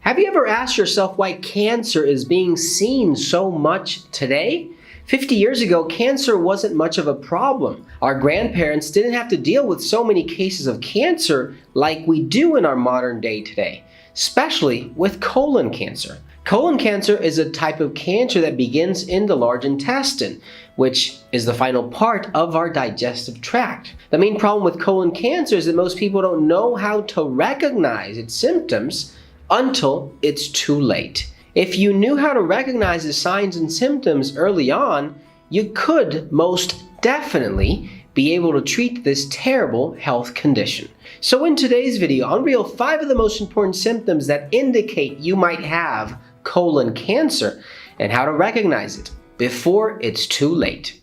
Have you ever asked yourself why cancer is being seen so much today? 50 years ago, cancer wasn't much of a problem. Our grandparents didn't have to deal with so many cases of cancer like we do in our modern day today, especially with colon cancer. Colon cancer is a type of cancer that begins in the large intestine, which is the final part of our digestive tract. The main problem with colon cancer is that most people don't know how to recognize its symptoms until it's too late. If you knew how to recognize the signs and symptoms early on, you could most definitely be able to treat this terrible health condition. So in today's video, I'll reveal 5 of the most important symptoms that indicate you might have colon cancer and how to recognize it before it's too late.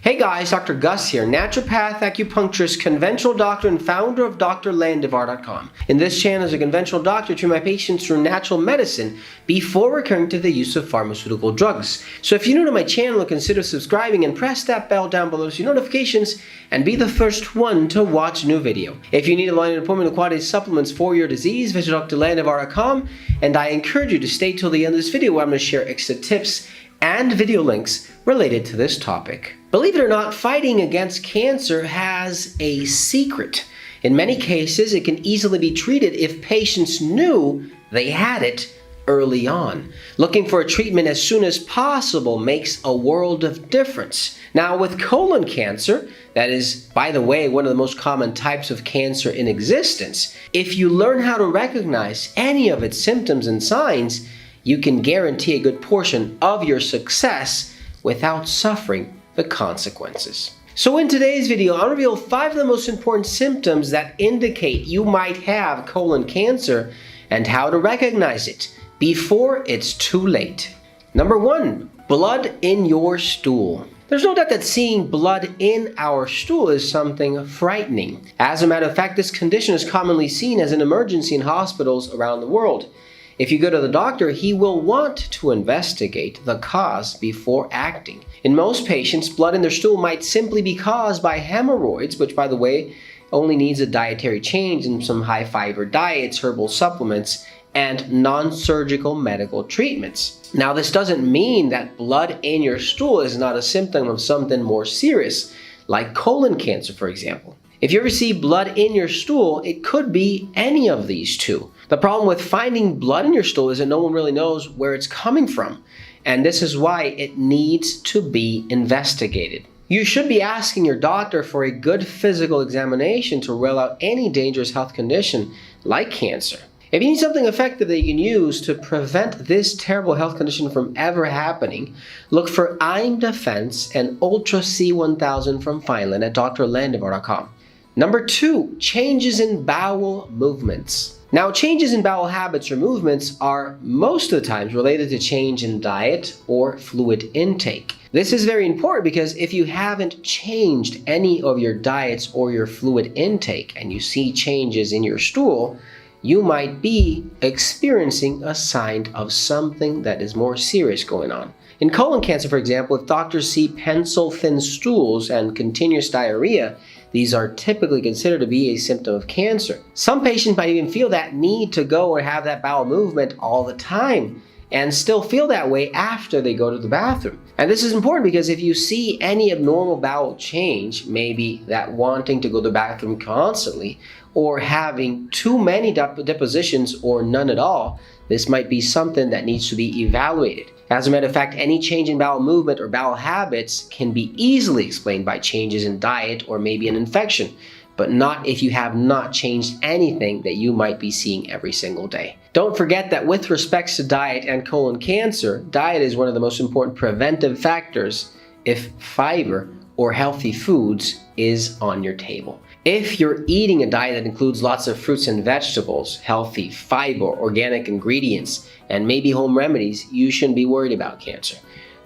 Hey guys, Dr. Gus here, naturopath, acupuncturist, conventional doctor, and founder of drlandivar.com. In this channel, as a conventional doctor, I treat my patients through natural medicine before recurring to the use of pharmaceutical drugs. So if you're new to my channel, consider subscribing and press that bell down below to see notifications and be the first one to watch a new video. If you need a line appointment with quality supplements for your disease, visit drlandivar.com, and I encourage you to stay till the end of this video where I'm going to share extra tips and video links related to this topic. Believe it or not, fighting against cancer has a secret. In many cases, it can easily be treated if patients knew they had it early on. Looking for a treatment as soon as possible makes a world of difference. Now, with colon cancer, that is, by the way, one of the most common types of cancer in existence, if you learn how to recognize any of its symptoms and signs, you can guarantee a good portion of your success without suffering the consequences. So in today's video, I'll reveal 5 of the most important symptoms that indicate you might have colon cancer and how to recognize it before it's too late. Number 1, blood in your stool. There's no doubt that seeing blood in our stool is something frightening. As a matter of fact, this condition is commonly seen as an emergency in hospitals around the world. If you go to the doctor, he will want to investigate the cause before acting. In most patients, blood in their stool might simply be caused by hemorrhoids, which, by the way, only needs a dietary change and some high-fiber diets, herbal supplements, and non-surgical medical treatments. Now, this doesn't mean that blood in your stool is not a symptom of something more serious, like colon cancer, for example. If you ever see blood in your stool, it could be any of these two. The problem with finding blood in your stool is that no one really knows where it's coming from, and this is why it needs to be investigated. You should be asking your doctor for a good physical examination to rule out any dangerous health condition like cancer. If you need something effective that you can use to prevent this terrible health condition from ever happening, look for IM Defense and Ultra C1000 from Finland at drlandivar.com. Number 2, changes in bowel movements. Now, changes in bowel habits or movements are most of the times related to change in diet or fluid intake. This is very important because if you haven't changed any of your diets or your fluid intake and you see changes in your stool, you might be experiencing a sign of something that is more serious going on. In colon cancer, for example, if doctors see pencil-thin stools and continuous diarrhea, these are typically considered to be a symptom of cancer. Some patients might even feel that need to go or have that bowel movement all the time and still feel that way after they go to the bathroom. And this is important because if you see any abnormal bowel change, maybe that wanting to go to the bathroom constantly or having too many depositions or none at all, this might be something that needs to be evaluated. As a matter of fact, any change in bowel movement or bowel habits can be easily explained by changes in diet or maybe an infection, but not if you have not changed anything that you might be seeing every single day. Don't forget that with respects to diet and colon cancer, diet is one of the most important preventive factors if fiber or healthy foods is on your table. If you're eating a diet that includes lots of fruits and vegetables, healthy fiber, organic ingredients, and maybe home remedies, you shouldn't be worried about cancer.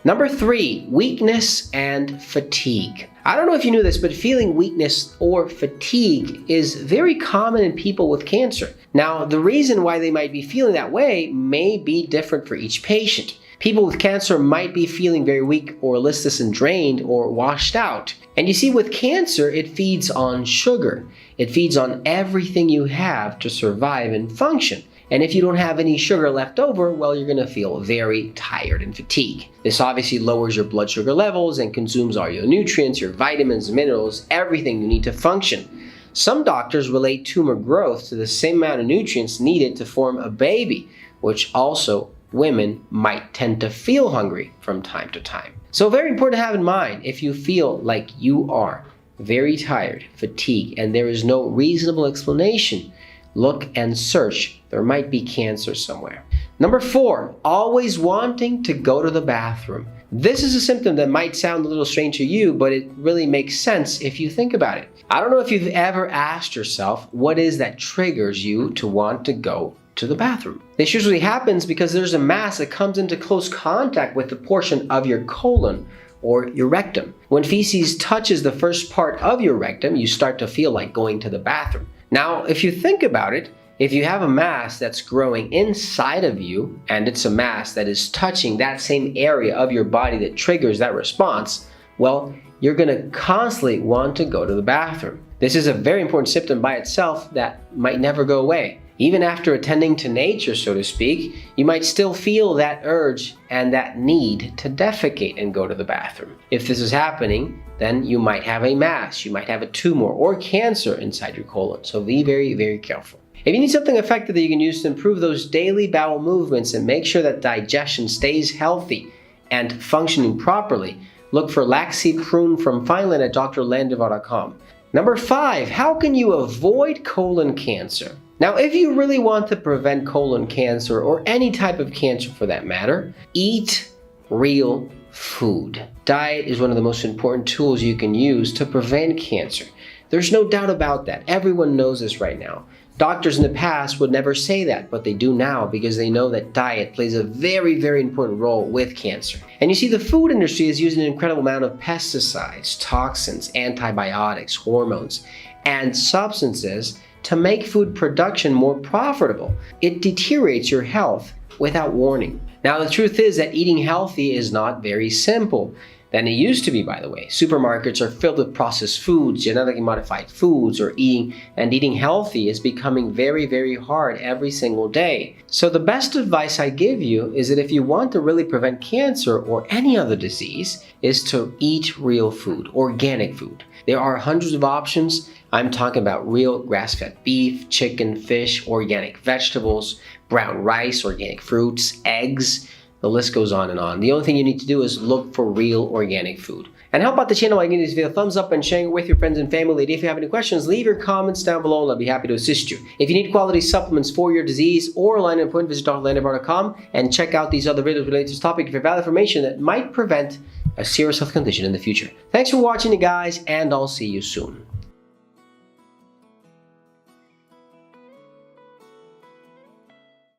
Number 3, weakness and fatigue. I don't know if you knew this, but feeling weakness or fatigue is very common in people with cancer. Now, the reason why they might be feeling that way may be different for each patient. People with cancer might be feeling very weak or listless and drained or washed out. And you see, with cancer, it feeds on sugar. It feeds on everything you have to survive and function. And if you don't have any sugar left over, well, you're going to feel very tired and fatigued. This obviously lowers your blood sugar levels and consumes all your nutrients, your vitamins, minerals, everything you need to function. Some doctors relate tumor growth to the same amount of nutrients needed to form a baby, which also women might tend to feel hungry from time to time. So very important to have in mind, if you feel like you are very tired, fatigued, and there is no reasonable explanation, look and search. There might be cancer somewhere. Number 4, always wanting to go to the bathroom. This is a symptom that might sound a little strange to you, but it really makes sense if you think about it. I don't know if you've ever asked yourself, what is that triggers you to want to go to the bathroom? This usually happens because there's a mass that comes into close contact with the portion of your colon or your rectum. When feces touches the first part of your rectum, you start to feel like going to the bathroom. Now, if you think about it, if you have a mass that's growing inside of you, and it's a mass that is touching that same area of your body that triggers that response, well, you're going to constantly want to go to the bathroom. This is a very important symptom by itself that might never go away. Even after attending to nature, so to speak, you might still feel that urge and that need to defecate and go to the bathroom. If this is happening, then you might have a mass, you might have a tumor or cancer inside your colon. So be very, very careful. If you need something effective that you can use to improve those daily bowel movements and make sure that digestion stays healthy and functioning properly, look for Laxseed Prune from Finland at drlandivar.com. Number 5, how can you avoid colon cancer? Now, if you really want to prevent colon cancer or any type of cancer for that matter, eat real food. Diet is one of the most important tools you can use to prevent cancer. There's no doubt about that. Everyone knows this right now. Doctors in the past would never say that, but they do now because they know that diet plays a very, very important role with cancer. And you see, the food industry is using an incredible amount of pesticides, toxins, antibiotics, hormones, and substances to make food production more profitable. It deteriorates your health without warning. Now, the truth is that eating healthy is not very simple than it used to be, by the way. Supermarkets are filled with processed foods, genetically modified foods, eating healthy is becoming very, very hard every single day. So the best advice I give you is that if you want to really prevent cancer or any other disease, is to eat real food, organic food. There are hundreds of options. I'm talking about real grass-fed beef, chicken, fish, organic vegetables, brown rice, organic fruits, eggs. The list goes on and on. The only thing you need to do is look for real organic food. And help out the channel by giving this video a thumbs up and sharing it with your friends and family. If you have any questions, leave your comments down below and I'll be happy to assist you. If you need quality supplements for your disease or line of appointment, visit drlandivar.com and check out these other videos related to this topic for valuable information that might prevent a serious health condition in the future. Thanks for watching, you guys, and I'll see you soon.